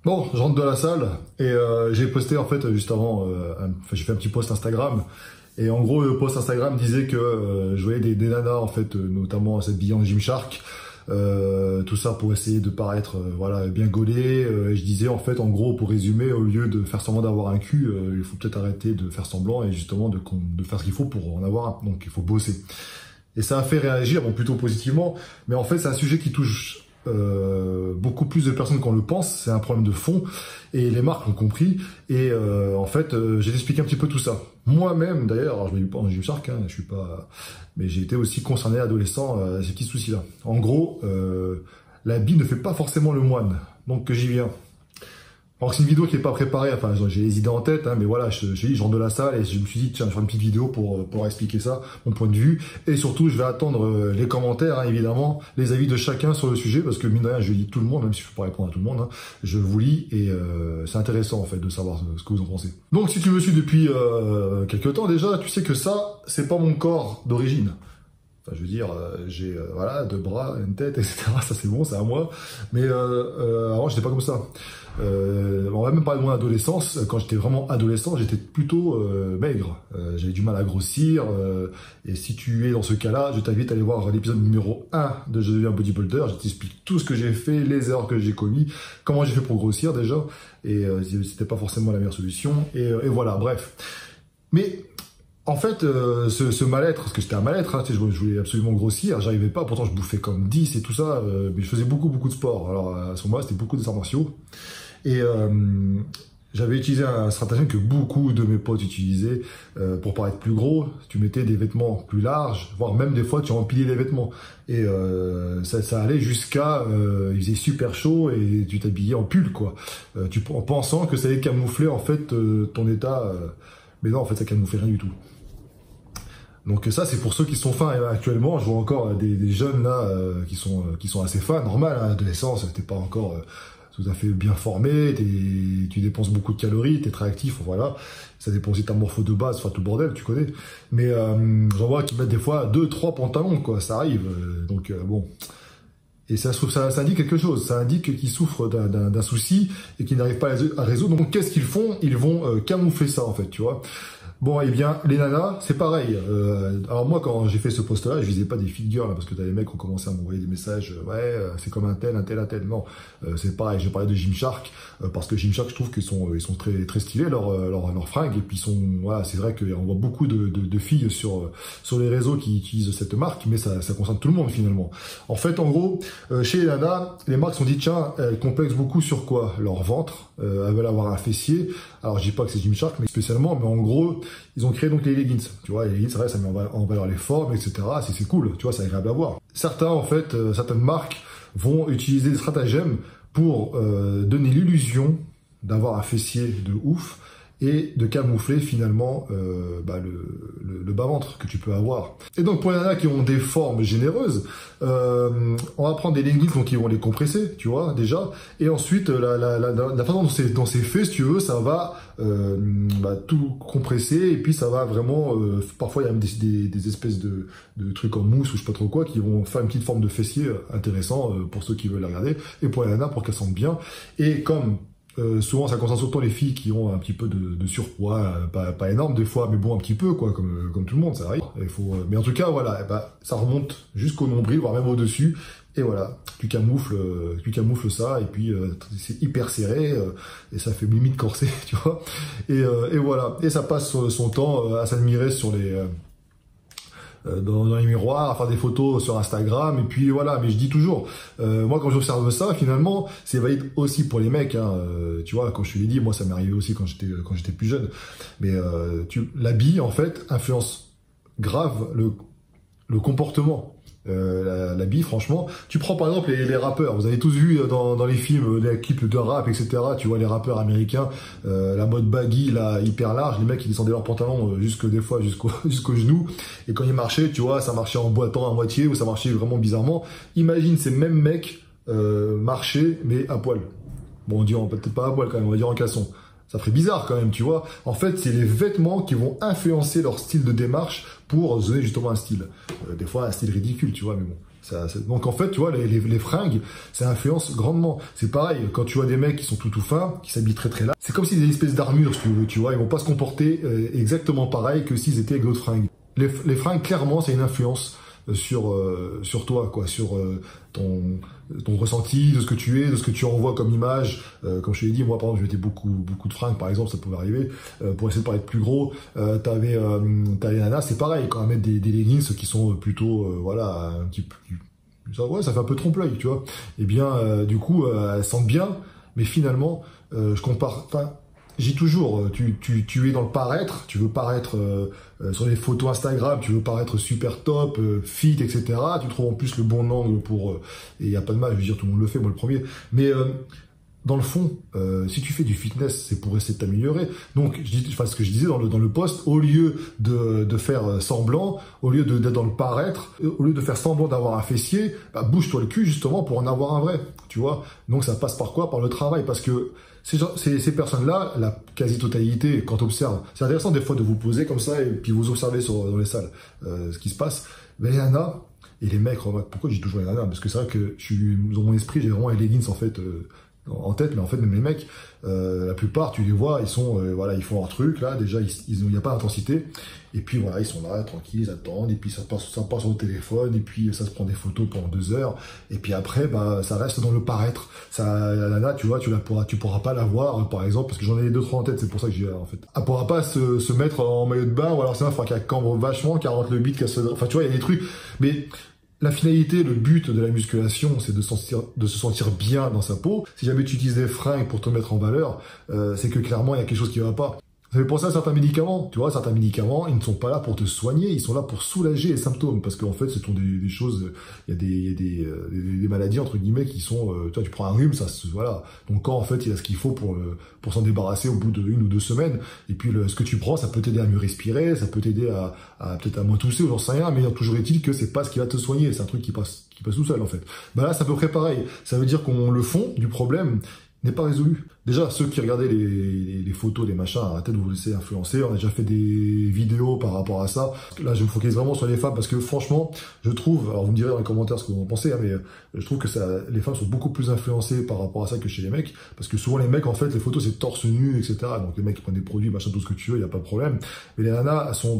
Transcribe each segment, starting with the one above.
Bon, je rentre de la salle et j'ai posté en fait juste avant, j'ai fait un petit post Instagram et en gros le post Instagram disait que je voyais des nanas en fait, notamment s'habiller en Gymshark, tout ça pour essayer de paraître voilà bien gaulé. Et je disais en fait en gros pour résumer, au lieu de faire semblant d'avoir un cul, il faut peut-être arrêter de faire semblant et justement de faire ce qu'il faut pour en avoir un. Donc il faut bosser. Et ça a fait réagir, bon plutôt positivement, mais en fait c'est un sujet qui touche beaucoup plus de personnes qu'on le pense, c'est un problème de fond et les marques l'ont compris et en fait j'ai expliqué un petit peu tout ça. Moi-même d'ailleurs, alors je ne mets pas en Gymshark, hein, je suis pas, mais j'ai été aussi concerné adolescent à ces petits soucis-là. En gros, l'habit ne fait pas forcément le moine, donc j'y viens. Alors c'est une vidéo qui n'est pas préparée, enfin j'ai les idées en tête, hein, mais voilà, je rentre de la salle et je me suis dit tiens je vais faire une petite vidéo pour expliquer ça, mon point de vue, et surtout je vais attendre les commentaires, hein, évidemment, les avis de chacun sur le sujet, parce que mine de rien je lis tout le monde, même si je ne peux pas répondre à tout le monde, hein, je vous lis et c'est intéressant en fait de savoir ce que vous en pensez. Donc si tu me suis depuis quelques temps déjà, tu sais que ça, c'est pas mon corps d'origine. Enfin, je veux dire, j'ai voilà, 2 bras, une tête, etc. Ça c'est bon, c'est à moi. Mais avant, j'étais pas comme ça. On va même parler de mon adolescence. Quand j'étais vraiment adolescent, j'étais plutôt maigre. J'avais du mal à grossir. Et si tu es dans ce cas-là, je t'invite à aller voir l'épisode numéro 1 de Je deviens bodybuilder. Je t'explique tout ce que j'ai fait, les erreurs que j'ai commis, comment j'ai fait pour grossir déjà. Et c'était pas forcément la meilleure solution. Et voilà, bref. Mais en fait, ce mal-être, parce que c'était un mal-être, hein, je voulais absolument grossir, j'arrivais pas, pourtant je bouffais comme 10 et tout ça, mais je faisais beaucoup de sport. Alors à ce moment-là, c'était beaucoup des arts martiaux. Et j'avais utilisé un stratagème que beaucoup de mes potes utilisaient pour paraître plus gros. Tu mettais des vêtements plus larges, voire même des fois tu empilais les vêtements. Et ça allait jusqu'à, il faisait super chaud et tu t'habillais en pull, quoi. En pensant que ça allait camoufler en fait ton état, mais non, en fait ça camouflait rien du tout. Donc ça c'est pour ceux qui sont fins actuellement. Je vois encore des jeunes là qui sont assez fins, normal, hein, adolescence, t'es pas encore tout à fait bien formé, tu dépenses beaucoup de calories, t'es très actif, voilà. Ça dépend aussi de ta morpho de base, enfin tout le bordel, tu connais. Mais j'en vois qui mettent des fois 2-3 pantalons, quoi, ça arrive. Donc bon. Et ça indique quelque chose, ça indique qu'ils souffrent d'un souci et qu'ils n'arrivent pas à résoudre. Donc qu'est-ce qu'ils font? Ils vont camoufler ça en fait, tu vois. Bon, eh bien, les nanas, c'est pareil. Alors moi, quand j'ai fait ce post-là, je visais pas des figures, là, parce que t'as les mecs qui ont commencé à m'envoyer des messages, ouais, c'est comme un tel. Non, c'est pareil. J'ai parlé de Gymshark, parce que Gymshark, je trouve qu'ils sont très stylés, leurs fringues, et puis voilà, c'est vrai qu'on voit beaucoup de filles sur les réseaux qui utilisent cette marque, mais ça concerne tout le monde finalement. En fait, en gros, chez les nanas, les marques se sont dit, tiens, elles complexent beaucoup sur quoi? Leur ventre, elles veulent avoir un fessier. Alors je dis pas que c'est Gymshark, mais spécialement, mais en gros, ils ont créé donc les leggings, tu vois, les leggings, c'est vrai, ça met en valeur les formes, etc. C'est cool, tu vois, c'est agréable à voir. Certains, en fait, certaines marques vont utiliser des stratagèmes pour donner l'illusion d'avoir un fessier de ouf et de camoufler finalement le bas-ventre que tu peux avoir. Et donc pour les nanas qui ont des formes généreuses, on va prendre des leggings donc qui vont les compresser, tu vois, déjà, et ensuite la façon dont c'est fait, si tu veux, ça va tout compresser, et puis ça va vraiment, parfois il y a même des espèces de trucs en mousse ou je sais pas trop quoi, qui vont faire une petite forme de fessier intéressant pour ceux qui veulent la regarder, et pour les nanas pour qu'elles sentent bien, et comme souvent ça concerne surtout les filles qui ont un petit peu de surpoids, pas énorme des fois, mais bon un petit peu quoi, comme tout le monde, ça arrive. Mais en tout cas voilà, ça remonte jusqu'au nombril, voire même au-dessus, et voilà, tu camoufles ça, et puis c'est hyper serré, et ça fait limite corset, tu vois. Et voilà, et ça passe son temps à s'admirer sur dans les miroirs, à faire des photos sur Instagram, et puis voilà. Mais je dis toujours, moi quand j'observe ça, finalement, c'est valide aussi pour les mecs, hein. Tu vois, comme je te l'ai dit, moi ça m'est arrivé aussi quand j'étais plus jeune. Mais l'habit, en fait, influence grave le comportement. L'habit, franchement, tu prends par exemple les rappeurs, vous avez tous vu dans les films, les clips de rap, etc. Tu vois les rappeurs américains, la mode baggy, là, hyper large, les mecs ils descendaient leurs pantalons des fois jusqu'aux genoux, et quand ils marchaient, tu vois, ça marchait en boitant à moitié, ou ça marchait vraiment bizarrement. Imagine ces mêmes mecs marcher, mais à poil. Bon, on dit peut-être pas à poil quand même, on va dire en caleçon. Ça ferait bizarre quand même, tu vois. En fait, c'est les vêtements qui vont influencer leur style de démarche pour donner justement un style. Des fois, un style ridicule, tu vois, mais bon. Donc en fait, tu vois, les fringues, ça influence grandement. C'est pareil, quand tu vois des mecs qui sont tout fins, qui s'habillent très là, c'est comme s'ils avaient des espèces d'armure, si tu veux, tu vois, ils vont pas se comporter exactement pareil que s'ils étaient avec d'autres fringues. Les fringues, clairement, c'est une influence sur toi, quoi, sur ton ressenti, de ce que tu es, de ce que tu envoies comme image. Comme je te l'ai dit, moi par exemple, je mettais beaucoup de fringues, par exemple, ça pouvait arriver, pour essayer de paraître plus gros. T'as les nanas, c'est pareil, quand elles mettent des leggings qui sont plutôt, voilà, un petit peu, ça fait un peu trompe-l'œil, tu vois. Et bien, du coup, elles sentent bien, mais finalement, je compare, enfin, j'ai toujours, tu es dans le paraître, tu veux paraître sur les photos Instagram, tu veux paraître super top, fit, etc. Tu trouves en plus le bon angle pour... et il n'y a pas de mal, je veux dire, tout le monde le fait, moi le premier. Mais dans le fond, si tu fais du fitness, c'est pour essayer de t'améliorer. Donc, ce que je disais dans le post, au lieu de faire semblant, au lieu d'être dans le paraître, au lieu de faire semblant d'avoir un fessier, bah, bouge-toi le cul justement pour en avoir un vrai, tu vois. Donc, ça passe par quoi? Par le travail, parce que ces personnes-là, la quasi-totalité, quand tu observes, c'est intéressant des fois de vous poser comme ça et puis vous observez dans les salles ce qui se passe. Mais il y en a, et les mecs, pourquoi je dis toujours les nanas? Parce que c'est vrai que dans mon esprit, j'ai vraiment les leggings en fait en tête, mais en fait même les mecs, la plupart, tu les vois, ils sont, voilà, ils font leur truc là, déjà il n'y a pas d'intensité, et puis voilà, ils sont là tranquilles, ils attendent, et puis ça passe sur le téléphone, et puis ça se prend des photos pendant 2 heures, et puis après bah ça reste dans le paraître. Ça, la nana, tu vois, tu pourras pas la voir par exemple, parce que j'en ai 2-3 en tête, c'est pour ça que j'y vais en fait. Elle pourra pas se mettre en maillot de bain, ou alors c'est un faudra qu'elle cambre vachement, qu'elle rentre le bide, enfin tu vois, il y a des trucs, mais la finalité, le but de la musculation, c'est de se sentir bien dans sa peau. Si jamais tu utilises des fringues pour te mettre en valeur, c'est que clairement, il y a quelque chose qui va pas. Ça fait penser à certains médicaments. Tu vois, certains médicaments, ils ne sont pas là pour te soigner, ils sont là pour soulager les symptômes. Parce qu'en fait, ce sont des choses, il y a des maladies, entre guillemets, qui sont, tu vois, tu prends un rhume, voilà. Donc quand, en fait, il y a ce qu'il faut pour s'en débarrasser au bout de 1 ou 2 semaines. Et puis, ce que tu prends, ça peut t'aider à mieux respirer, ça peut t'aider à peut-être à moins tousser, ou j'en sais rien, mais toujours est-il que c'est pas ce qui va te soigner. C'est un truc qui passe tout seul, en fait. Bah là, c'est à peu près pareil. Ça veut dire qu'on le fond du problème n'est pas résolu. Déjà, ceux qui regardaient les photos, les machins, arrêtez de vous laisser influencer. On a déjà fait des vidéos par rapport à ça. Là, je me focalise vraiment sur les femmes parce que franchement, je trouve, alors vous me direz dans les commentaires ce que vous en pensez, hein, mais je trouve que les femmes sont beaucoup plus influencées par rapport à ça que chez les mecs. Parce que souvent, les mecs, en fait, les photos, c'est torse nu, etc. Donc les mecs, ils prennent des produits, machin, tout ce que tu veux, il n'y a pas de problème. Mais les nanas, elles sont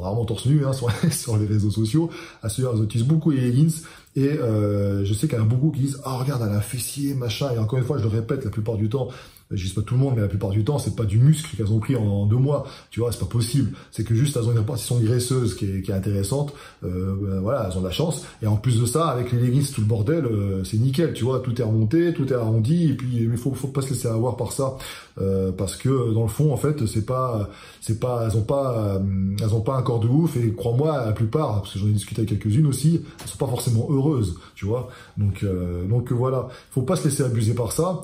rarement torse nu, hein, sur les réseaux sociaux. Elles utilisent beaucoup les leggings. Et je sais qu'il y en a beaucoup qui disent « Ah, regarde, elle a un fessier, machin ». Et encore une fois, je le répète, la plupart du temps, je dis pas tout le monde, mais la plupart du temps, c'est pas du muscle qu'elles ont pris en 2 mois. Tu vois, c'est pas possible. C'est que juste, elles ont une répartition graisseuse qui est intéressante. Voilà, elles ont de la chance. Et en plus de ça, avec les leggings, tout le bordel, c'est nickel. Tu vois, tout est remonté, tout est arrondi. Et puis, mais faut pas se laisser avoir par ça. Parce que, dans le fond, en fait, elles ont pas un corps de ouf. Et crois-moi, la plupart, parce que j'en ai discuté avec quelques-unes aussi, elles sont pas forcément heureuses. Tu vois. Donc voilà. Faut pas se laisser abuser par ça.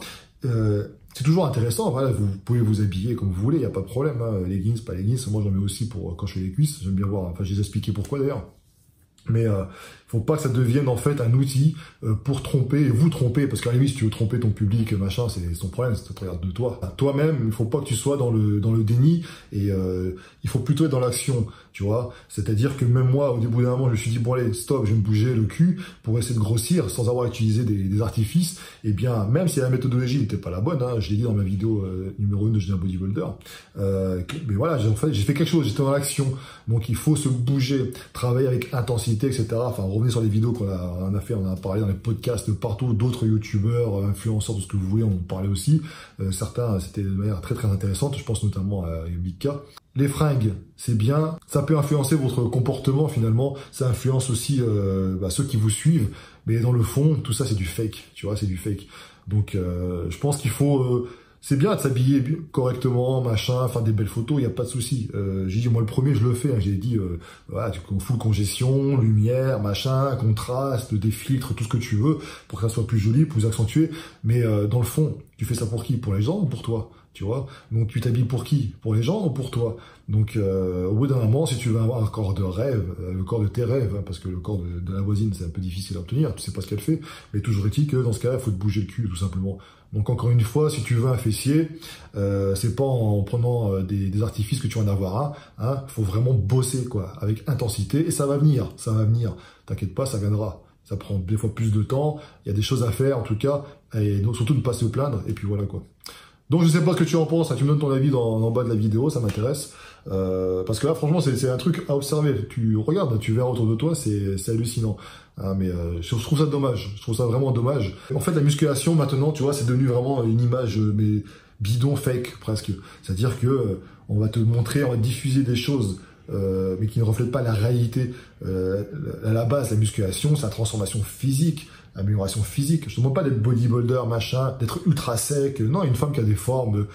C'est toujours intéressant, voilà, vous pouvez vous habiller comme vous voulez, il n'y a pas de problème, hein, leggings, pas leggings, moi j'en mets aussi pour quand je fais les cuisses, j'aime bien voir, enfin je les ai expliqué pourquoi d'ailleurs. Mais faut pas que ça devienne en fait un outil pour tromper, vous tromper, parce qu'à la limite si tu veux tromper ton public, machin, c'est son problème, c'est te regarde de toi. Toi-même, il faut pas que tu sois dans le déni, et il faut plutôt être dans l'action, tu vois. C'est-à-dire que même moi, au bout d'un moment, je me suis dit, bon allez, stop, je vais me bouger le cul pour essayer de grossir sans avoir utilisé des artifices. Et bien, même si la méthodologie n'était pas la bonne, hein, je l'ai dit dans ma vidéo numéro 1 de Julien Bodybuilder, mais voilà, j'ai fait quelque chose, j'étais dans l'action. Donc il faut se bouger, travailler avec intensité, etc. Enfin, revenez sur les vidéos qu'on a fait, on en a parlé dans les podcasts partout, d'autres youtubeurs, influenceurs, tout ce que vous voulez, on en parlait aussi. Certains, c'était de manière très très intéressante, je pense notamment à Mika. Les fringues, c'est bien, ça peut influencer votre comportement finalement, ça influence aussi ceux qui vous suivent, mais dans le fond, tout ça c'est du fake, tu vois, c'est du fake. Donc je pense qu'il faut... c'est bien de s'habiller correctement, machin, faire des belles photos, il n'y a pas de souci. J'ai dit, moi le premier, je le fais. Hein, j'ai dit, voilà, full congestion, lumière, machin, contraste, des filtres, tout ce que tu veux, pour que ça soit plus joli, plus accentué. Mais dans le fond, tu fais ça pour qui? Pour les gens ou pour toi? Tu vois? Donc tu t'habilles pour qui? Pour les gens ou pour toi? Donc au bout d'un moment, si tu veux avoir un corps de rêve, le corps de tes rêves, hein, parce que le corps de la voisine, c'est un peu difficile à obtenir, tu sais pas ce qu'elle fait, mais toujours est-il que dans ce cas-là, il faut te bouger le cul, tout simplement. Donc encore une fois, si tu veux un fessier, c'est pas en prenant des artifices que tu vas en avoir un, hein, faut vraiment bosser, quoi, avec intensité, et ça va venir, t'inquiète pas, ça viendra. Ça prend des fois plus de temps. Il y a des choses à faire, en tout cas. Et donc, surtout, ne pas se plaindre. Et puis voilà, quoi. Donc, je sais pas ce que tu en penses. Hein. Tu me donnes ton avis en bas de la vidéo. Ça m'intéresse. Parce que là, franchement, c'est un truc à observer. Tu regardes, tu verras autour de toi. C'est hallucinant. Hein, mais je trouve ça dommage. Je trouve ça vraiment dommage. En fait, la musculation, maintenant, tu vois, c'est devenu vraiment une image, mais bidon, fake, presque. C'est-à-dire que on va te montrer, on va te diffuser des choses mais qui ne reflètent pas la réalité. À la base, la musculation, c'est la transformation physique, l'amélioration physique. Je ne demande pas d'être bodybuilder, machin, d'être ultra sec. Non, une femme qui a des formes,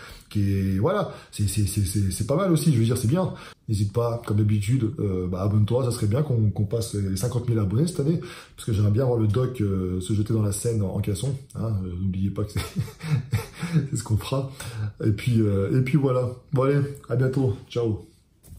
voilà, c'est pas mal aussi. Je veux dire, c'est bien. N'hésite pas, comme d'habitude, abonne-toi. Ça serait bien qu'on passe les 50 000 abonnés cette année, parce que j'aimerais bien voir le doc se jeter dans la Seine en casson. Hein, n'oubliez pas que c'est ce qu'on fera. Et puis voilà. Bon allez, à bientôt. Ciao.